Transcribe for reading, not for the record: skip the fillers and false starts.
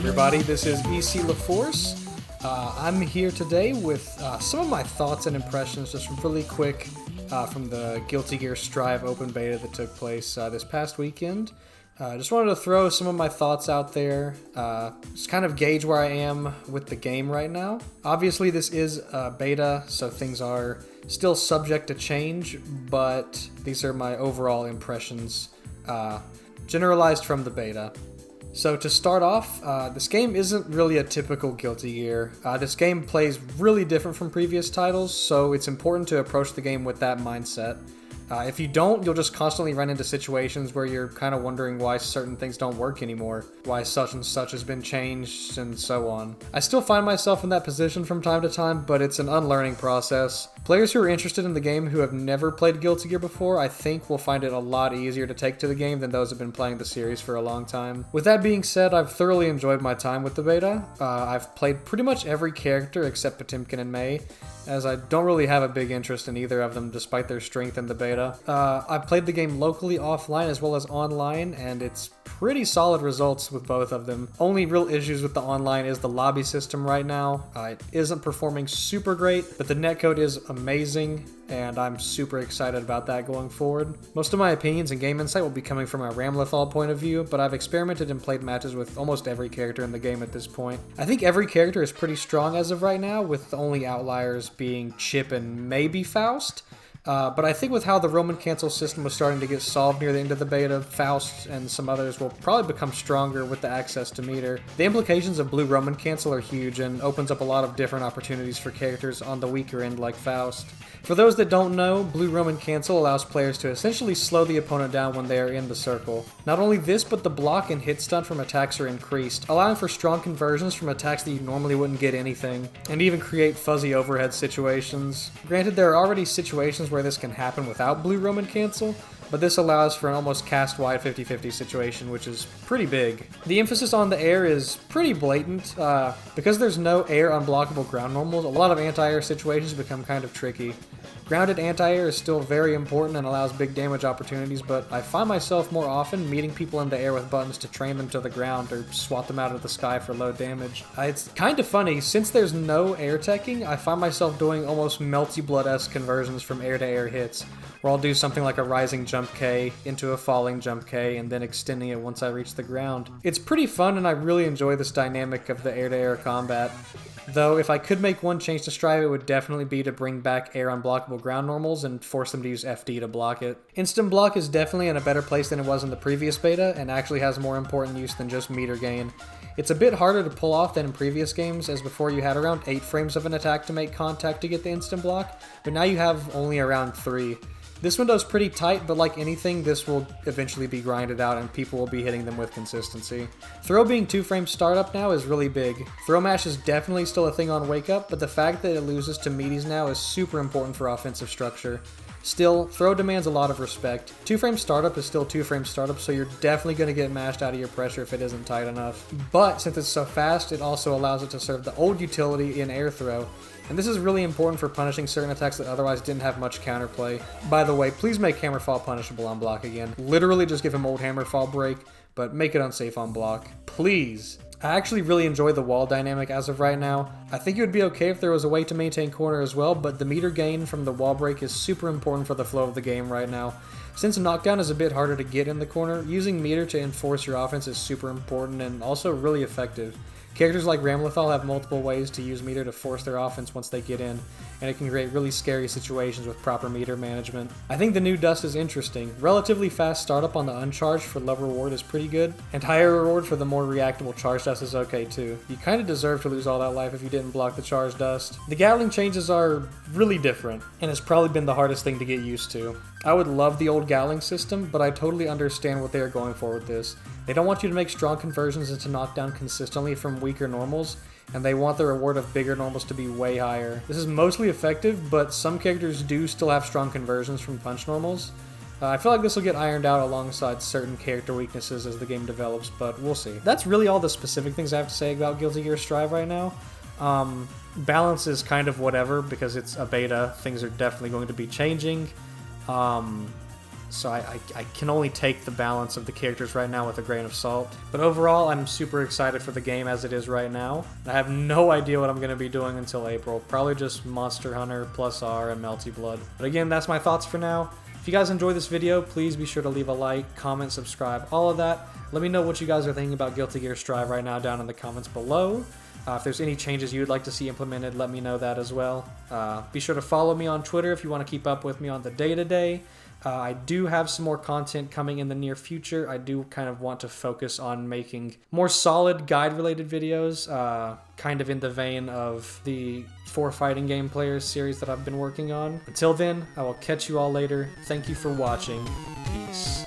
everybody, this is EC LaForce. I'm here today with some of my thoughts and impressions, just really quick, from the Guilty Gear Strive open beta that took place this past weekend. Just wanted to throw some of my thoughts out there, just kind of gauge where I am with the game right now. Obviously this is a beta, so things are still subject to change, but these are my overall impressions, generalized from the beta. So to start off, this game isn't really a typical Guilty Gear. This game plays really different from previous titles, so it's important to approach the game with that mindset. If you don't, you'll just constantly run into situations where you're kind of wondering why certain things don't work anymore, why such and such has been changed, and so on. I still find myself in that position from time to time, but it's an unlearning process. Players who are interested in the game who have never played Guilty Gear before, I think will find it a lot easier to take to the game than those who have been playing the series for a long time. With that being said, I've thoroughly enjoyed my time with the beta. I've played pretty much every character except Potemkin and May, as I don't really have a big interest in either of them despite their strength in the beta. I've played the game locally, offline, as well as online, and it's pretty solid results with both of them. Only real issues with the online is the lobby system right now. It isn't performing super great, but the netcode is amazing, and I'm super excited about that going forward. Most of my opinions and game insight will be coming from a Ramlethal point of view, but I've experimented and played matches with almost every character in the game at this point. I think every character is pretty strong as of right now, with the only outliers being Chip and maybe Faust. But I think with how the Roman cancel system was starting to get solved near the end of the beta, Faust and some others will probably become stronger with the access to meter. The implications of blue Roman cancel are huge and opens up a lot of different opportunities for characters on the weaker end like Faust. For those that don't know, blue Roman cancel allows players to essentially slow the opponent down when they are in the circle. Not only this, but the block and hit stun from attacks are increased, allowing for strong conversions from attacks that you normally wouldn't get anything, and even create fuzzy overhead situations. Granted, there are already situations where this can happen without blue Roman cancel, but this allows for an almost cast-wide 50-50 situation, which is pretty big. The emphasis on the air is pretty blatant. Because there's no air unblockable ground normals, a lot of anti-air situations become kind of tricky. Grounded anti-air is still very important and allows big damage opportunities, but I find myself more often meeting people in the air with buttons to train them to the ground or swat them out of the sky for low damage. It's kind of funny, since there's no air teching, I find myself doing almost Melty Blood-esque conversions from air-to-air hits, where I'll do something like a rising jump K into a falling jump K and then extending it once I reach the ground. It's pretty fun and I really enjoy this dynamic of the air-to-air combat. Though, if I could make one change to Strive, it would definitely be to bring back air unblockable ground normals and force them to use FD to block it. Instant block is definitely in a better place than it was in the previous beta, and actually has more important use than just meter gain. It's a bit harder to pull off than in previous games, as before you had around 8 frames of an attack to make contact to get the instant block, but now you have only around 3. This window's pretty tight, but like anything, this will eventually be grinded out and people will be hitting them with consistency. Throw being 2-frame startup now is really big. Throw mash is definitely still a thing on Wake Up, but the fact that it loses to meaties now is super important for offensive structure. Still, throw demands a lot of respect. 2-frame startup is still 2-frame startup, so you're definitely going to get mashed out of your pressure if it isn't tight enough. But since it's so fast, it also allows it to serve the old utility in air throw. And this is really important for punishing certain attacks that otherwise didn't have much counterplay. By the way, please make Hammerfall punishable on block again. Literally just give him old Hammerfall break, but make it unsafe on block. Please. I actually really enjoy the wall dynamic as of right now. I think it would be okay if there was a way to maintain corner as well, but the meter gain from the wall break is super important for the flow of the game right now. Since knockdown is a bit harder to get in the corner, using meter to enforce your offense is super important and also really effective. Characters like Ramlethal have multiple ways to use meter to force their offense once they get in, and it can create really scary situations with proper meter management. I think the new dust is interesting. Relatively fast startup on the uncharged for low reward is pretty good, and higher reward for the more reactable charged dust is okay too. You kinda deserve to lose all that life if you didn't block the charged dust. The Gatling changes are really different, and it's probably been the hardest thing to get used to. I would love the old Gatling system, but I totally understand what they are going for with this. They don't want you to make strong conversions into knockdown consistently from weaker normals, and they want the reward of bigger normals to be way higher. This is mostly effective, but some characters do still have strong conversions from punch normals. I feel like this will get ironed out alongside certain character weaknesses as the game develops, but we'll see. That's really all the specific things I have to say about Guilty Gear Strive right now. Balance is kind of whatever, because it's a beta. Things are definitely going to be changing. so I can only take the balance of the characters right now with a grain of salt. But overall, I'm super excited for the game as it is right now. I have no idea what I'm going to be doing until April. Probably just Monster Hunter plus R and Melty Blood. But again, that's my thoughts for now. If you guys enjoyed this video, please be sure to leave a like, comment, subscribe, all of that. Let me know what you guys are thinking about Guilty Gear Strive right now down in the comments below. If there's any changes you'd like to see implemented, let me know that as well. Be sure to follow me on Twitter if you want to keep up with me on the day-to-day. I do have some more content coming in the near future. I do kind of want to focus on making more solid guide-related videos, kind of in the vein of the 4 Fighting Game Players series that I've been working on. Until then, I will catch you all later. Thank you for watching. Peace.